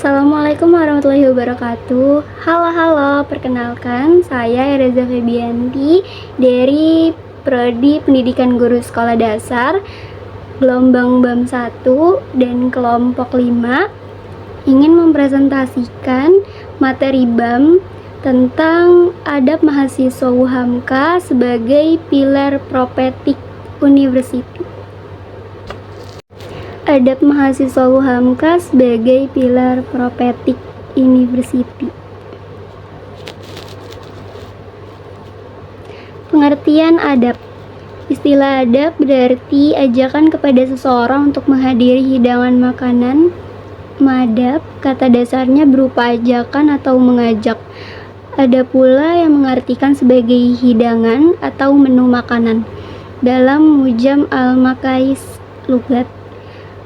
Assalamualaikum warahmatullahi wabarakatuh. Halo, perkenalkan saya Reza Febianti dari Prodi Pendidikan Guru Sekolah Dasar gelombang BAM 1 dan kelompok 5 ingin mempresentasikan materi BAM tentang adab mahasiswa UHAMKA sebagai pilar propetik university. Adab mahasiswa UHAMKA sebagai pilar propetik university. Pengertian adab. Istilah adab berarti ajakan kepada seseorang untuk menghadiri hidangan makanan. Madab, kata dasarnya berupa ajakan atau mengajak. Ada pula yang mengartikan sebagai hidangan atau menu makanan. Dalam Mujam al-Makais Lugat,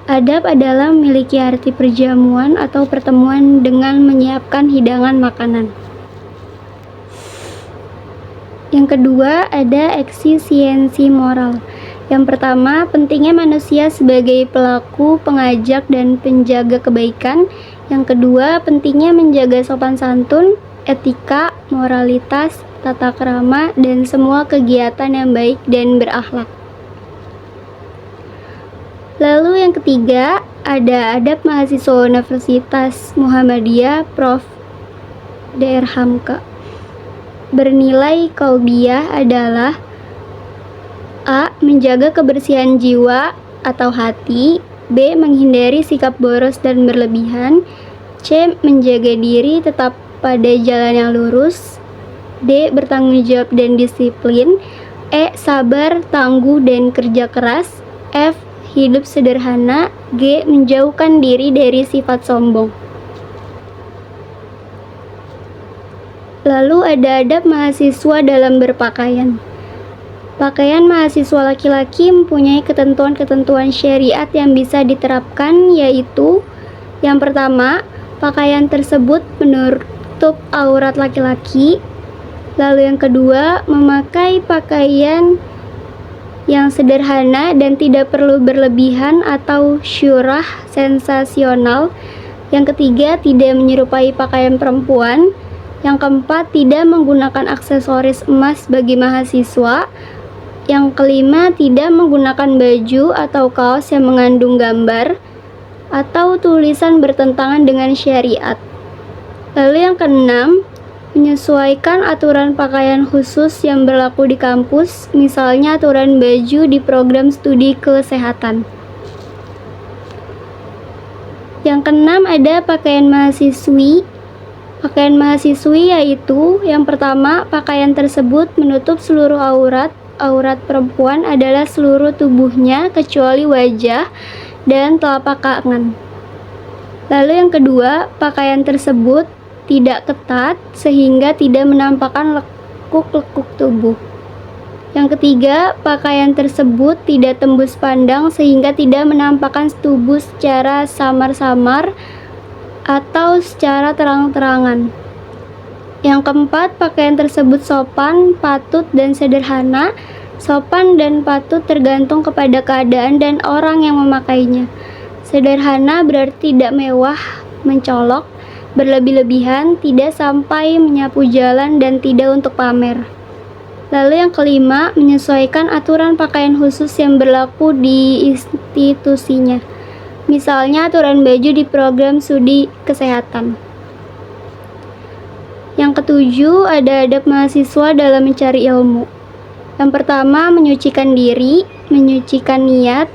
adab adalah memiliki arti perjamuan atau pertemuan dengan menyiapkan hidangan makanan. Yang kedua, ada eksistensi moral. Yang pertama, pentingnya manusia sebagai pelaku, pengajak, dan penjaga kebaikan. Yang kedua, pentingnya menjaga sopan santun, etika, moralitas, tata krama, dan semua kegiatan yang baik dan berakhlak. Lalu yang ketiga, ada adab mahasiswa Universitas Muhammadiyah Prof. Dr. Hamka. Bernilai qalbiyah adalah A. Menjaga kebersihan jiwa atau hati. B. Menghindari sikap boros dan berlebihan. C. Menjaga diri tetap pada jalan yang lurus. D. Bertanggung jawab dan disiplin. E. Sabar, tangguh, dan kerja keras. F. Hidup sederhana. G. Menjauhkan diri dari sifat sombong. Lalu ada adab mahasiswa dalam berpakaian. Pakaian mahasiswa laki-laki mempunyai ketentuan-ketentuan syariat yang bisa diterapkan, yaitu yang pertama, pakaian tersebut menutup aurat laki-laki. Lalu yang kedua, memakai pakaian yang sederhana dan tidak perlu berlebihan atau syurah sensasional. Yang ketiga, tidak menyerupai pakaian perempuan. Yang keempat, tidak menggunakan aksesoris emas bagi mahasiswa. Yang kelima, tidak menggunakan baju atau kaos yang mengandung gambar atau tulisan bertentangan dengan syariat. Lalu yang keenam, menyesuaikan aturan pakaian khusus yang berlaku di kampus, misalnya aturan baju di program studi kesehatan. Yang keenam, ada pakaian mahasiswi. Pakaian mahasiswi yaitu yang pertama, pakaian tersebut menutup seluruh aurat. Aurat perempuan adalah seluruh tubuhnya kecuali wajah dan telapak tangan. Lalu yang kedua, pakaian tersebut tidak ketat sehingga tidak menampakkan lekuk-lekuk tubuh. Yang ketiga, pakaian tersebut tidak tembus pandang sehingga tidak menampakkan tubuh secara samar-samar atau secara terang-terangan. Yang keempat, pakaian tersebut sopan, patut, dan sederhana. Sopan dan patut tergantung kepada keadaan dan orang yang memakainya. Sederhana berarti tidak mewah, mencolok, berlebih-lebihan, tidak sampai menyapu jalan, dan tidak untuk pamer. Lalu yang kelima, menyesuaikan aturan pakaian khusus yang berlaku di institusinya. Misalnya aturan baju di program studi kesehatan. Yang ketujuh, ada adab mahasiswa dalam mencari ilmu. Yang pertama, menyucikan diri, menyucikan niat,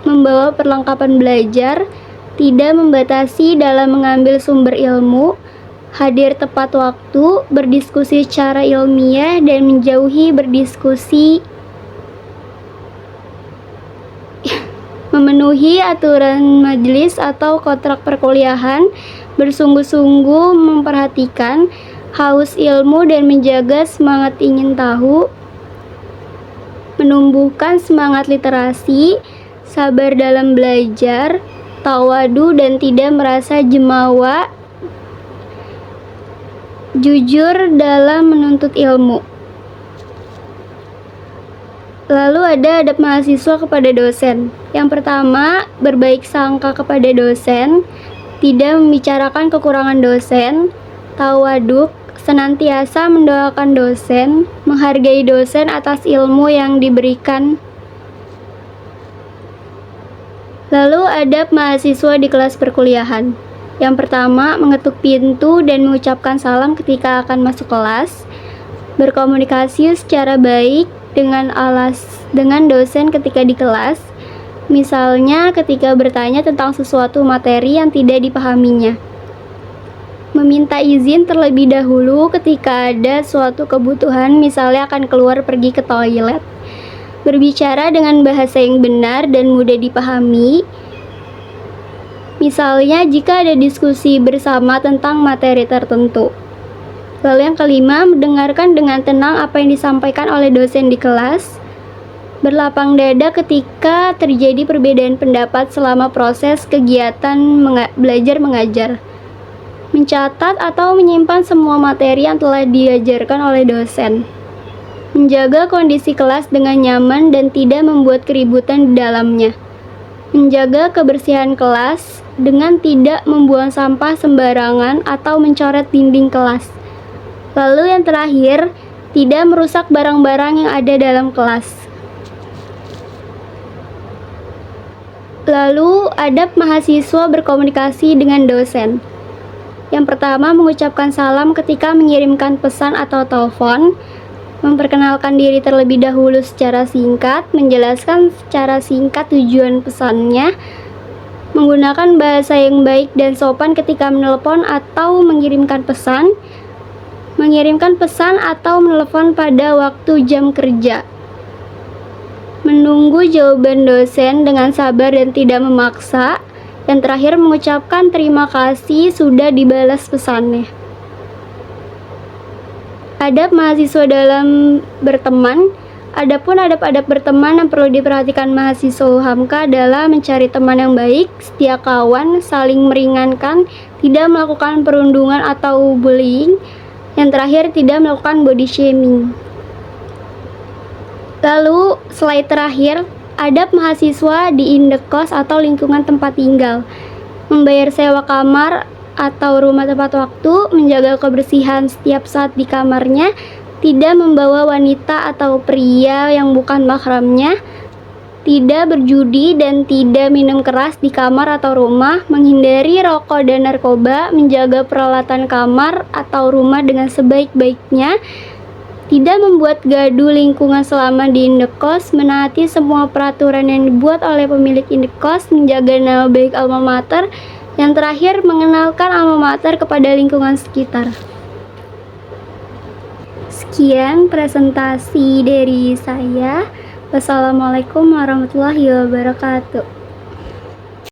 membawa perlengkapan belajar, tidak membatasi dalam mengambil sumber ilmu, hadir tepat waktu, berdiskusi secara ilmiah, dan menjauhi berdiskusi, memenuhi aturan majelis atau kontrak perkuliahan, bersungguh-sungguh memperhatikan, haus ilmu dan menjaga semangat ingin tahu, menumbuhkan semangat literasi, sabar dalam belajar, tawadu dan tidak merasa jemawa, jujur dalam menuntut ilmu. Lalu ada adab mahasiswa kepada dosen. Yang pertama, berbaik sangka kepada dosen. tidak membicarakan kekurangan dosen, tawaduk, senantiasa mendoakan dosen, menghargai dosen atas ilmu yang diberikan. Lalu adab mahasiswa di kelas perkuliahan. Yang pertama, mengetuk pintu dan mengucapkan salam ketika akan masuk kelas. Berkomunikasi secara baik dengan dosen ketika di kelas. Misalnya ketika bertanya tentang sesuatu materi yang tidak dipahaminya. Meminta izin terlebih dahulu ketika ada suatu kebutuhan, misalnya akan keluar pergi ke toilet. Berbicara dengan bahasa yang benar dan mudah dipahami. Misalnya jika ada diskusi bersama tentang materi tertentu. Lalu yang kelima, mendengarkan dengan tenang apa yang disampaikan oleh dosen di kelas. Berlapang dada ketika terjadi perbedaan pendapat selama proses kegiatan belajar mengajar. Mencatat atau menyimpan semua materi yang telah diajarkan oleh dosen. Menjaga kondisi kelas dengan nyaman dan tidak membuat keributan di dalamnya. Menjaga kebersihan kelas dengan tidak membuang sampah sembarangan atau mencoret dinding kelas. Lalu yang terakhir, tidak merusak barang-barang yang ada dalam kelas. Lalu, adab mahasiswa berkomunikasi dengan dosen. Yang pertama, mengucapkan salam ketika mengirimkan pesan atau telepon, memperkenalkan diri terlebih dahulu secara singkat, menjelaskan secara singkat tujuan pesannya, menggunakan bahasa yang baik dan sopan ketika menelpon atau mengirimkan pesan atau menelpon pada waktu jam kerja. Menunggu jawaban dosen dengan sabar dan tidak memaksa. Yang terakhir, mengucapkan terima kasih sudah dibalas pesannya. Adab mahasiswa dalam berteman. Adapun adab-adab berteman yang perlu diperhatikan mahasiswa UHAMKA adalah mencari teman yang baik, setia kawan, saling meringankan, tidak melakukan perundungan atau bullying. Yang terakhir, tidak melakukan body shaming. Lalu, slide terakhir, adab mahasiswa di indekos atau lingkungan tempat tinggal. Membayar sewa kamar atau rumah tepat waktu, menjaga kebersihan setiap saat di kamarnya, tidak membawa wanita atau pria yang bukan mahramnya, tidak berjudi dan tidak minum keras di kamar atau rumah, menghindari rokok dan narkoba, menjaga peralatan kamar atau rumah dengan sebaik-baiknya, tidak membuat gaduh lingkungan selama di indekos, menaati semua peraturan yang dibuat oleh pemilik indekos, menjaga nama baik alma mater, yang terakhir mengenalkan alma mater kepada lingkungan sekitar. Sekian presentasi dari saya. Wassalamualaikum warahmatullahi wabarakatuh.